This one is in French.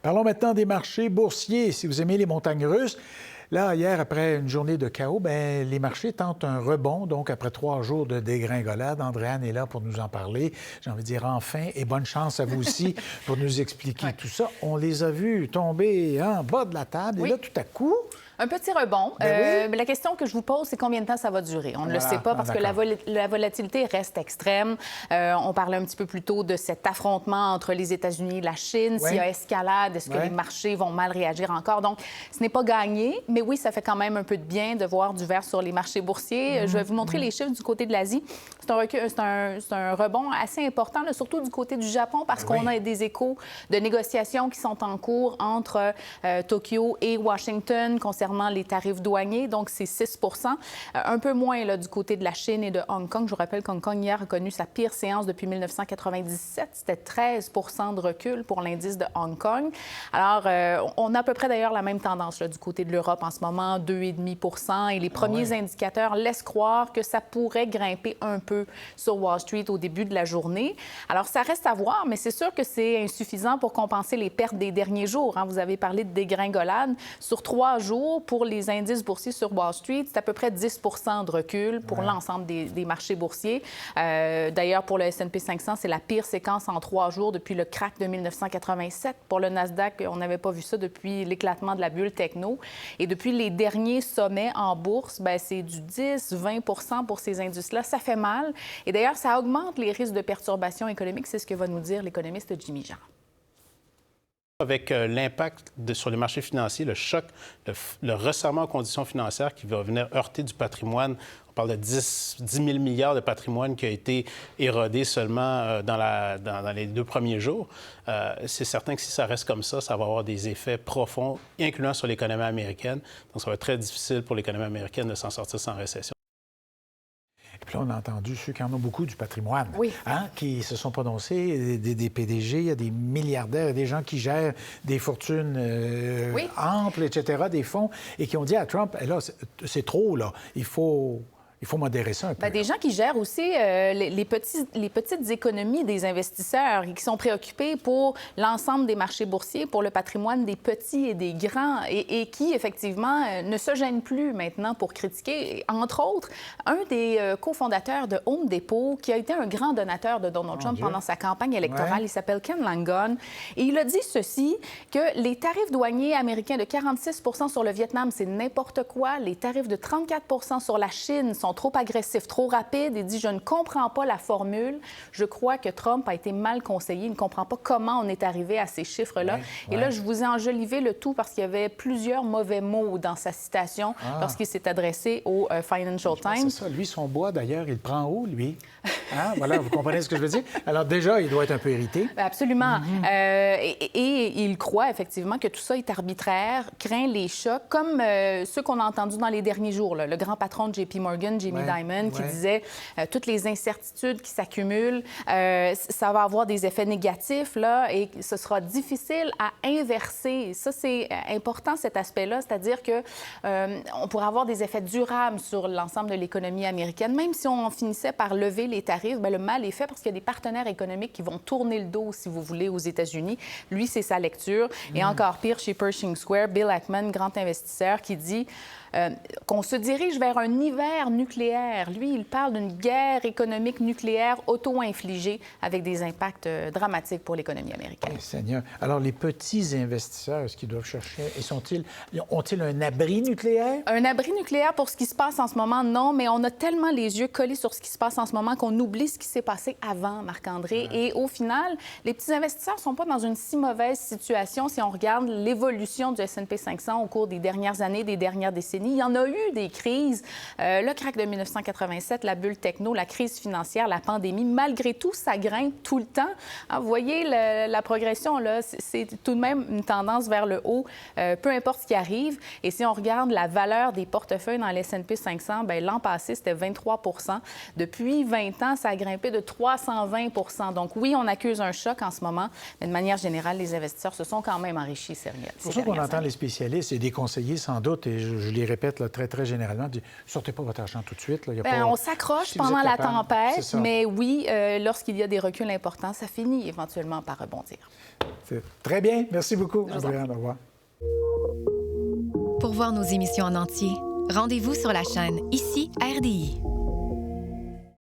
Parlons maintenant des marchés boursiers. Si vous aimez les montagnes russes, là, hier, après une journée de chaos, les marchés tentent un rebond. Donc, après 3 jours de dégringolade, Andréane est là pour nous en parler. J'ai envie de dire enfin, et bonne chance à vous aussi pour nous expliquer tout ça. On les a vus tomber en bas de la table. Et là, tout à coup... Un petit rebond. Oui. La question que je vous pose, c'est combien de temps ça va durer? On ne le sait pas parce que la volatilité reste extrême. On parlait un petit peu plus tôt de cet affrontement entre les États-Unis et la Chine. S'il y a escalade, est-ce que les marchés vont mal réagir encore? Donc, ce n'est pas gagné, mais oui, ça fait quand même un peu de bien de voir du vert sur les marchés boursiers. Je vais vous montrer les chiffres du côté de l'Asie. C'est un rebond assez important, là, surtout du côté du Japon, parce qu'on a des échos de négociations qui sont en cours entre Tokyo et Washington concernant les tarifs douaniers, donc c'est 6 un peu moins là, du côté de la Chine et de Hong Kong. Je vous rappelle qu'Hong Kong hier a connu sa pire séance depuis 1997. C'était 13 de recul pour l'indice de Hong Kong. Alors, on a à peu près d'ailleurs la même tendance là, du côté de l'Europe en ce moment, 2,5 et les premiers indicateurs laissent croire que ça pourrait grimper un peu sur Wall Street au début de la journée. Alors, ça reste à voir, mais c'est sûr que c'est insuffisant pour compenser les pertes des derniers jours. Vous avez parlé de dégringolade. Sur 3 jours, pour les indices boursiers sur Wall Street, c'est à peu près 10 de recul pour l'ensemble des marchés boursiers. D'ailleurs, pour le S&P 500, c'est la pire séquence en 3 jours depuis le crack de 1987. Pour le Nasdaq, on n'avait pas vu ça depuis l'éclatement de la bulle techno. Et depuis les derniers sommets en bourse, c'est du 10-20 pour ces indices-là. Ça fait mal. Et d'ailleurs, ça augmente les risques de perturbations économiques. C'est ce que va nous dire l'économiste Jimmy Jean. Avec l'impact sur les marchés financiers, le choc, le resserrement en conditions financières qui va venir heurter du patrimoine. On parle de 10 000 milliards de patrimoine qui a été érodé seulement dans les 2 premiers jours. C'est certain que si ça reste comme ça va avoir des effets profonds, incluant sur l'économie américaine. Donc, ça va être très difficile pour l'économie américaine de s'en sortir sans récession. Et puis là, on a entendu ceux qui en ont beaucoup du patrimoine, qui se sont prononcés, des PDG, il y a des milliardaires, des gens qui gèrent des fortunes amples, etc., des fonds, et qui ont dit à Trump, là, c'est trop, là, il faut modérer ça un peu. Des gens qui gèrent aussi les petites économies des investisseurs et qui sont préoccupés pour l'ensemble des marchés boursiers, pour le patrimoine des petits et des grands et qui, effectivement, ne se gênent plus maintenant pour critiquer. Entre autres, un des cofondateurs de Home Depot, qui a été un grand donateur de Donald Trump pendant sa campagne électorale, il s'appelle Ken Langone, et il a dit ceci, que les tarifs douaniers américains de 46 sur le Vietnam, c'est n'importe quoi. Les tarifs de 34 sur la Chine sont trop agressifs, trop rapides. Il dit, je ne comprends pas la formule. Je crois que Trump a été mal conseillé. Il ne comprend pas comment on est arrivé à ces chiffres-là. Et là, je vous ai enjolivé le tout parce qu'il y avait plusieurs mauvais mots dans sa citation lorsqu'il s'est adressé au Financial Times. C'est ça. Lui, son bois, d'ailleurs, il prend où, lui? Voilà, vous comprenez ce que je veux dire? Alors déjà, il doit être un peu irrité. Absolument. Et il croit effectivement que tout ça est arbitraire, craint les chocs, comme ceux qu'on a entendus dans les derniers jours. Là. Le grand patron de JP Morgan, Jamie Dimon, qui disait toutes les incertitudes qui s'accumulent, ça va avoir des effets négatifs là, et ce sera difficile à inverser. Ça, c'est important, cet aspect-là, c'est-à-dire que on pourrait avoir des effets durables sur l'ensemble de l'économie américaine. Même si on finissait par lever les tarifs, le mal est fait parce qu'il y a des partenaires économiques qui vont tourner le dos, si vous voulez, aux États-Unis. Lui, c'est sa lecture. Et encore pire, chez Pershing Square, Bill Ackman, grand investisseur, qui dit qu'on se dirige vers un hiver nucléaire. Lui, il parle d'une guerre économique nucléaire auto-infligée avec des impacts dramatiques pour l'économie américaine. Oui, Seigneur. Alors, les petits investisseurs, est-ce qu'ils doivent chercher, ont-ils un abri nucléaire? Un abri nucléaire pour ce qui se passe en ce moment, non, mais on a tellement les yeux collés sur ce qui se passe en ce moment qu'on oublie ce qui s'est passé avant, Marc-André. Et au final, les petits investisseurs ne sont pas dans une si mauvaise situation si on regarde l'évolution du S&P 500 au cours des dernières années, des dernières décennies. Il y en a eu des crises. Le crack de 1987, la bulle techno, la crise financière, la pandémie. Malgré tout, ça grimpe tout le temps. Vous voyez la progression, là, c'est tout de même une tendance vers le haut, peu importe ce qui arrive. Et si on regarde la valeur des portefeuilles dans l'S&P 500, l'an passé, c'était 23 Depuis 20 ans, ça a grimpé de 320 Donc oui, on accuse un choc en ce moment, mais de manière générale, les investisseurs se sont quand même enrichis sérieux. C'est pour ça qu'on entend les spécialistes et des conseillers, sans doute, et je les répète là, très, très généralement, disent « Sortez pas votre argent tout de suite. Là. On s'accroche pendant la tempête, mais oui, lorsqu'il y a des reculs importants, ça finit éventuellement par rebondir. C'est très bien. Merci beaucoup, Andréane. Au revoir. Pour voir nos émissions en entier, rendez-vous sur la chaîne Ici RDI.